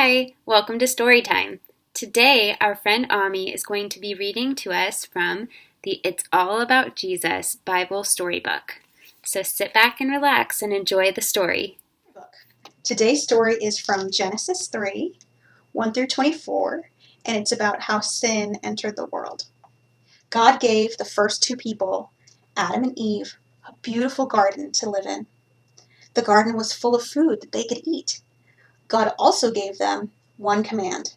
Hi, welcome to Storytime. Today, our friend Ami is going to be reading to us from the It's All About Jesus Bible Storybook. So sit back and relax and enjoy the story. Today's story is from Genesis 3, 1 through 24, and it's about how sin entered the world. God gave the first two people, Adam and Eve, a beautiful garden to live in. The garden was full of food that they could eat. God also gave them one command.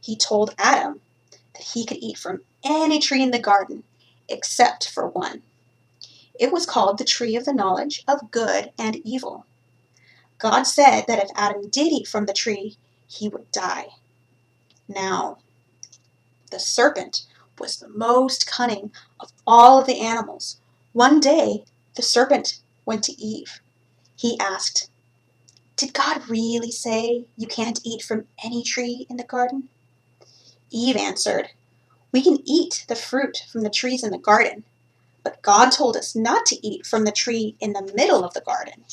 He told Adam that he could eat from any tree in the garden except for one. It was called the tree of the knowledge of good and evil. God said that if Adam did eat from the tree, he would die. Now, the serpent was the most cunning of all of the animals. One day, the serpent went to Eve. He asked, "Did God really say you can't eat from any tree in the garden?" Eve answered, "We can eat the fruit from the trees in the garden, but God told us not to eat from the tree in the middle of the garden.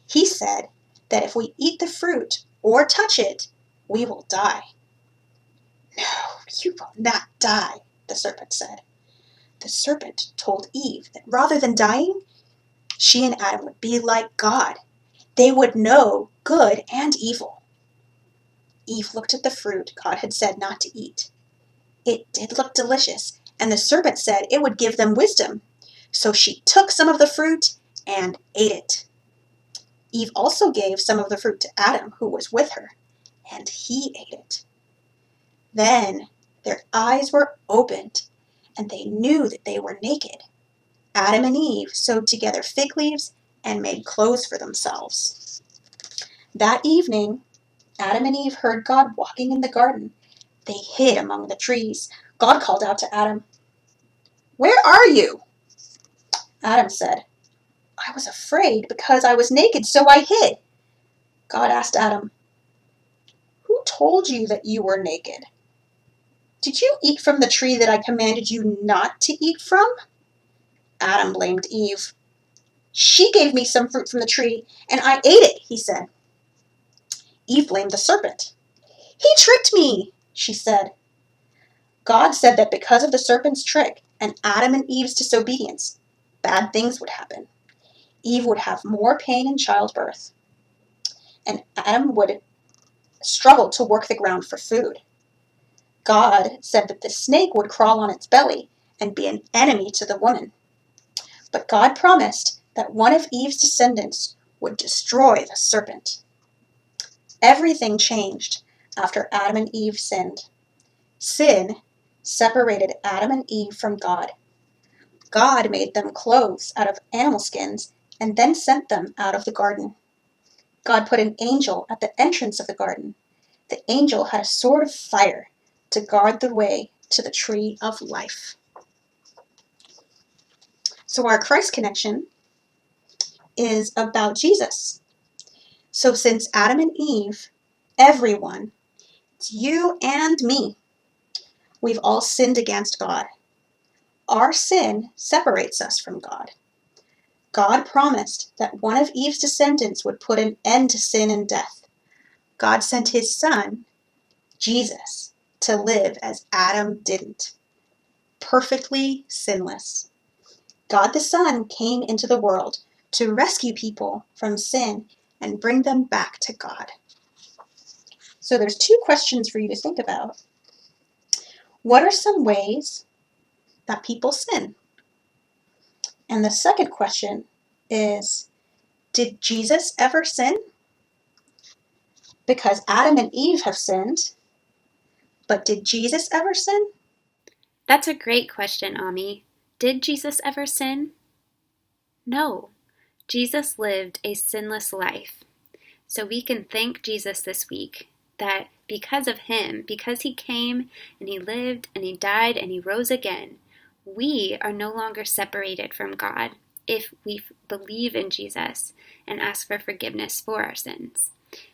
He said that if we eat the fruit or touch it, we will die." "No, you will not die," the serpent said. The serpent told Eve that rather than dying, she and Adam would be like God. They would know good and evil. Eve looked at the fruit God had said not to eat. It did look delicious, and the serpent said it would give them wisdom. So she took some of the fruit and ate it. Eve also gave some of the fruit to Adam, who was with her, and he ate it. Then their eyes were opened, and they knew that they were naked. Adam and Eve sewed together fig leaves and made clothes for themselves. That evening, Adam and Eve heard God walking in the garden. They hid among the trees. God called out to Adam, "Where are you?" Adam said, "I was afraid because I was naked, so I hid." God asked Adam, "Who told you that you were naked? Did you eat from the tree that I commanded you not to eat from?" Adam blamed Eve. "She gave me some fruit from the tree, and I ate it," he said. Eve blamed the serpent. "He tricked me," she said. God said that because of the serpent's trick and Adam and Eve's disobedience, bad things would happen. Eve would have more pain in childbirth, and Adam would struggle to work the ground for food. God said that the snake would crawl on its belly and be an enemy to the woman. But God promised that one of Eve's descendants would destroy the serpent. Everything changed after Adam and Eve sinned. Sin separated Adam and Eve from God. God made them clothes out of animal skins and then sent them out of the garden. God put an angel at the entrance of the garden. The angel had a sword of fire to guard the way to the tree of life. So our Christ connection is about Jesus. So since Adam and Eve, everyone, it's you and me, we've all sinned against God. Our sin separates us from God. God promised that one of Eve's descendants would put an end to sin and death. God sent his son, Jesus, to live as Adam didn't, perfectly sinless. God the Son came into the world to rescue people from sin and bring them back to God. So there's two questions for you to think about. What are some ways that people sin? And the second question is, did Jesus ever sin? Because Adam and Eve have sinned, but did Jesus ever sin? That's a great question, Ami. Did Jesus ever sin? No. Jesus lived a sinless life. So we can thank Jesus this week that because of him, because he came and he lived and he died and he rose again, we are no longer separated from God if we believe in Jesus and ask for forgiveness for our sins.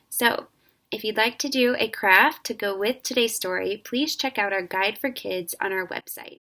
So, if you'd like to do a craft to go with today's story, please check out our guide for kids on our website.